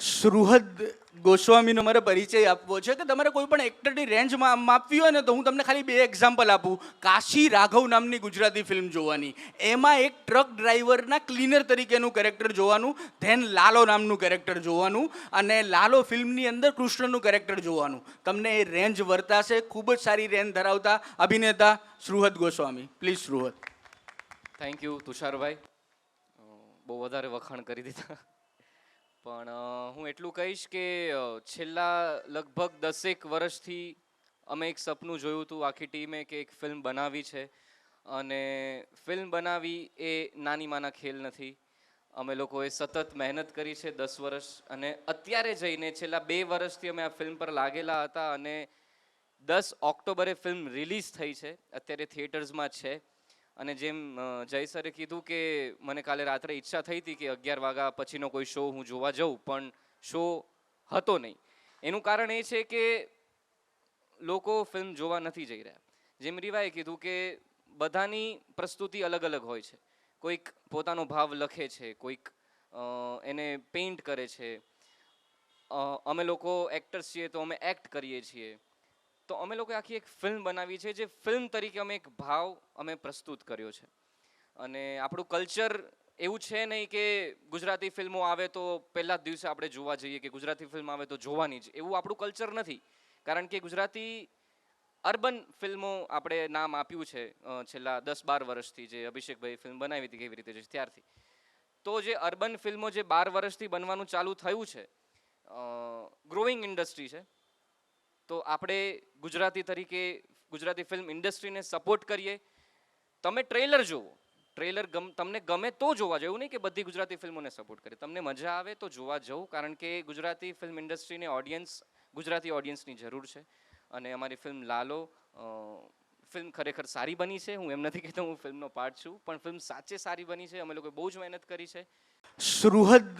સુહૃદ ગોસ્વામીનો મારે પરિચય આપવો છે કે તમારે કોઈ પણ એક્ટરની રેન્જ માપવી હોય ને તો હું તમને ખાલી બે એક્ઝામ્પલ આપું. કાશી રાઘવ નામની ગુજરાતી ફિલ્મ જોવાની, એમાં એક ટ્રક ડ્રાઈવરના ક્લીનર તરીકેનું કેરેક્ટર જોવાનું, ધેન લાલો નામનું કેરેક્ટર જોવાનું, અને લાલો ફિલ્મની અંદર કૃષ્ણનું કેરેક્ટર જોવાનું. તમને એ રેન્જ વર્તાશે. ખૂબ જ સારી રેન્જ ધરાવતા અભિનેતા સુહૃદ Goswami. Please સુહૃદ. Thank you Tusharbhai, બહુ વધારે વખાણ કરી દીધા. પણ હું એટલું કહીશ કે છેલ્લા લગભગ 10 વર્ષથી અમે એક સપનું જોયું હતું આખી ટીમે કે એક ફિલ્મ બનાવી છે, અને ફિલ્મ બનાવી એ નાની માના ખેલ નથી. અમે લોકોએ સતત મહેનત કરી છે 10 વર્ષ, અને અત્યારે જઈને છેલ્લા 2 વર્ષથી અમે આ ફિલ્મ પર લાગેલા હતા, અને 10 ઓક્ટોબરે ફિલ્મ રિલીઝ થઈ છે, અત્યારે થિયેટર્સમાં છે. અને જેમ જય સરે કીધું કે મને કાલે રાત્રે ઈચ્છા થઈ હતી કે 11 વાગ્યા પછીનો કોઈ શો હું જોવા જાઉં, પણ શો હતો નહીં. એનું કારણ એ છે કે લોકો ફિલ્મ જોવા નથી જઈ રહ્યા. જેમ રીવાએ કીધું કે બધાની પ્રસ્તુતિ અલગ અલગ હોય છે. કોઈક પોતાનો ભાવ લખે છે, કોઈક એને પેઇન્ટ કરે છે. અમે લોકો એક્ટર્સ છીએ તો અમે એક્ટ કરીએ છીએ. તો અમે લોકોએ આખી એક ફિલ્મ બનાવી છે, જે ફિલ્મ તરીકે અમે એક ભાવ અમે પ્રસ્તુત કર્યો છે. અને આપણું કલ્ચર એવું છે નહીં કે ગુજરાતી ફિલ્મો આવે તો પહેલા જ દિવસે આપણે જોવા જઈએ, કે ગુજરાતી ફિલ્મ આવે તો જોવાની જ, એવું આપણું કલ્ચર નથી. કારણ કે ગુજરાતી અર્બન ફિલ્મો આપણે નામ આપ્યું છે છેલ્લા 10-12 વર્ષથી, જે અભિષેકભાઈ ફિલ્મ બનાવી હતી કેવી રીતે છે ત્યારથી. તો જે અર્બન ફિલ્મો જે 12 વર્ષથી બનવાનું ચાલુ થયું છે, ગ્રોઈંગ ઇન્ડસ્ટ્રી છે, તો આપણે ગુજરાતી તરીકે ગુજરાતી ફિલ્મ ઇન્ડસ્ટ્રીને સપોર્ટ કરીએ. તમે ટ્રેલર જુઓ, ટ્રેલર તમને ગમે તો જોવા જવું, નહીં કે બધી ગુજરાતી ફિલ્મોને સપોર્ટ કરે. તમને મજા આવે તો જોવા જવું, કારણ કે ગુજરાતી ફિલ્મ ઇન્ડસ્ટ્રીને ગુજરાતી ઓડિયન્સની જરૂર છે. અને અમારી ફિલ્મ લાલો ફિલ્મ ખરેખર સારી બની છે. હું એમ નથી કહેતો હું ફિલ્મનો પાર્ટ છું, પણ ફિલ્મ સાચે સારી બની છે. અમે લોકોએ બહુ જ મહેનત કરી છે. સુહૃદ